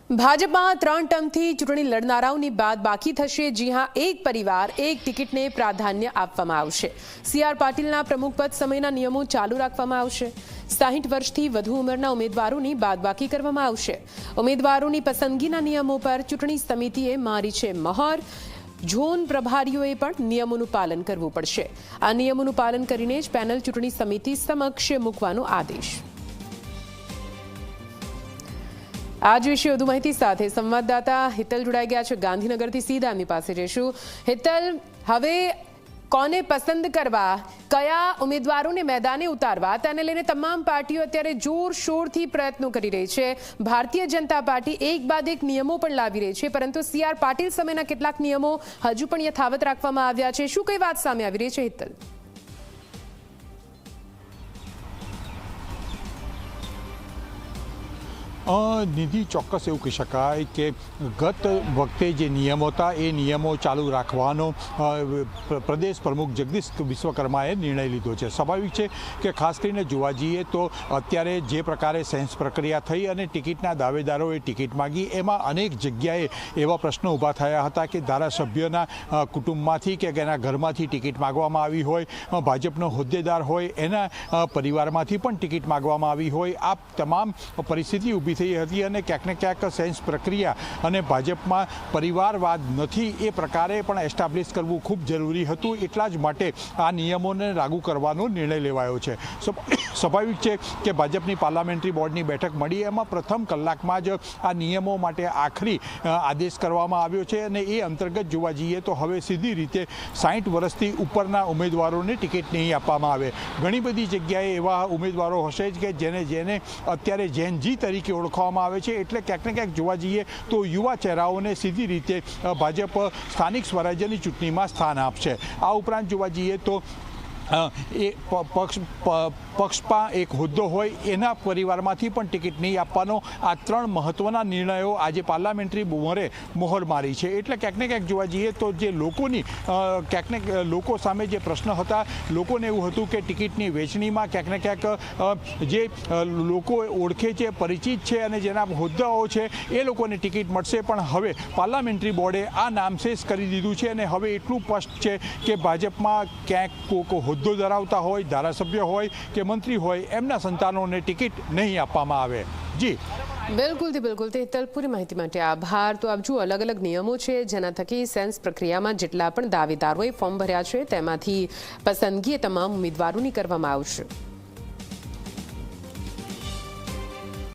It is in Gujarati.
ભાજપમાં 3 ટર્મથી ચૂંટણી લડનારાઓની બાદ બાકી થશે। જી હા, એક પરિવાર એક ટિકિટને પ્રાધાન્ય આપવામાં આવશે। સીઆર પાટીલના પ્રમુખપદ સમયના નિયમો ચાલુ રાખવામાં આવશે। 60 વર્ષથી વધુ ઉંમરના ઉમેદવારોની બાદબાકી કરવામાં આવશે। ઉમેદવારોની પસંદગીના નિયમો પર ચૂંટણી સમિતિએ મારી છે મહોર। ઝોન પ્રભારીઓએ પણ નિયમોનું પાલન કરવું પડશે। આ નિયમોનું પાલન કરીને જ પેનલ ચૂંટણી સમિતિ સમક્ષ મૂકવાનો આદેશ। आज विषय વધુ માહિતી સાથે સંવાદદાता હિતલ જોડાઈ ગયા છે ગાંધીનગરથી। સીધા એમની પાસે જઈશું। હિતલ, હવે કોને પસંદ કરવા, કયા ઉમેદવારોને મેદાને ઉતારવા, તેને લઈને તમામ પાર્ટીઓ અત્યારે જોરશોરથી પ્રયત્નો કરી રહી છે। ભારતીય જનતા પાર્ટી એક બાદ એક નિયમો પણ લાવી રહી છે, પરંતુ સીઆર પાટીલ સમયના કેટલાક નિયમો હજુ પણ યથાવત રાખવામાં આવ્યા છે। શું કઈ વાત સામે આવી રહી છે, હિતલ? નિધિ, ચોક્કસ એવું કહી શકાય કે ગત વખતે જે નિયમો હતા એ નિયમો ચાલુ રાખવાનો પ્રદેશ પ્રમુખ જગદીશ વિશ્વકર્માએ નિર્ણય લીધો છે। સ્વાભાવિક છે કે ખાસ કરીને જોવા જઈએ તો અત્યારે જે પ્રકારે સેન્સ પ્રક્રિયા થઈ અને ટિકિટના દાવેદારોએ ટિકિટ માગી, એમાં અનેક જગ્યાએ એવા પ્રશ્નો ઊભા થયા હતા કે ધારાસભ્યના કુટુંબમાંથી કે એના ઘરમાંથી ટિકિટ માગવામાં આવી હોય, ભાજપનો હોદ્દેદાર હોય એના પરિવારમાંથી પણ ટિકિટ માગવામાં આવી હોય। આ તમામ પરિસ્થિતિ ઊભી થઈ હતી અને ક્યાંક ને ક્યાંક સેન્સ પ્રક્રિયા અને ભાજપમાં પરિવારવાદ નથી એ પ્રકારે પણ એસ્ટાબ્લિશ કરવું ખૂબ જરૂરી હતું। એટલા જ માટે આ નિયમોને લાગુ કરવાનો નિર્ણય લેવાયો છે। સ્વાભાવિક છે કે ભાજપની પાર્લામેન્ટરી બોર્ડની બેઠક મળી, એમાં પ્રથમ કલાકમાં જ આ નિયમો માટે આખરી આદેશ કરવામાં આવ્યો છે અને એ અંતર્ગત જોવા જઈએ તો હવે સીધી રીતે 60 વર્ષથી ઉપરના ઉમેદવારોને ટિકિટ નહીં આપવામાં આવે। ઘણી બધી જગ્યાએ એવા ઉમેદવારો હશે કે જેને અત્યારે જેનજી તરીકે ઓળખવામાં આવે છે, એટલે ક્યાંક ને ક્યાંક જોવા જઈએ તો યુવા ચહેરાઓને સીધી રીતે ભાજપ સ્થાનિક સ્વરાજ્યની ચૂંટણીમાં સ્થાન આપશે। આ ઉપરાંત જોવા જઈએ તો એ પક્ષમાં એક હોદ્દો હોય એના પરિવારમાંથી પણ ટિકિટ નહીં આપવાનો, આ 3 મહત્વના નિર્ણયો આજે પાર્લામેન્ટરી બોર્ડે મોહર મારી છે। એટલે ક્યાંક ને ક્યાંક જોવા જઈએ તો જે લોકોની લોકો સામે જે પ્રશ્ન હતા, લોકોને એવું હતું કે ટિકિટની વહેંચણીમાં ક્યાંક ને ક્યાંક જે લોકો ઓળખે છે, પરિચિત છે અને જેના હોદ્દાઓ છે એ લોકોને ટિકિટ મળશે, પણ હવે પાર્લામેન્ટરી બોર્ડે આ નામશેષ કરી દીધું છે અને હવે એટલું સ્પષ્ટ છે કે ભાજપમાં ક્યાંક હોદ્દો ધરાવતા હોય, ધારાસભ્ય હોય કે મંત્રી હોય, એમના સંતાનોને ટિકિટ નહીં આપવામાં આવે। જી બિલકુલથી બિલકુલ, હિતલ, પૂરી માહિતી માટે આભાર। તો આપ જુઓ, અલગ અલગ નિયમો છે જેના થકી સેન્સ પ્રક્રિયામાં જેટલા પણ દાવેદારોએ ફોર્મ ભર્યા છે તેમાંથી પસંદગી તમામ ઉમેદવારોની કરવામાં આવશે।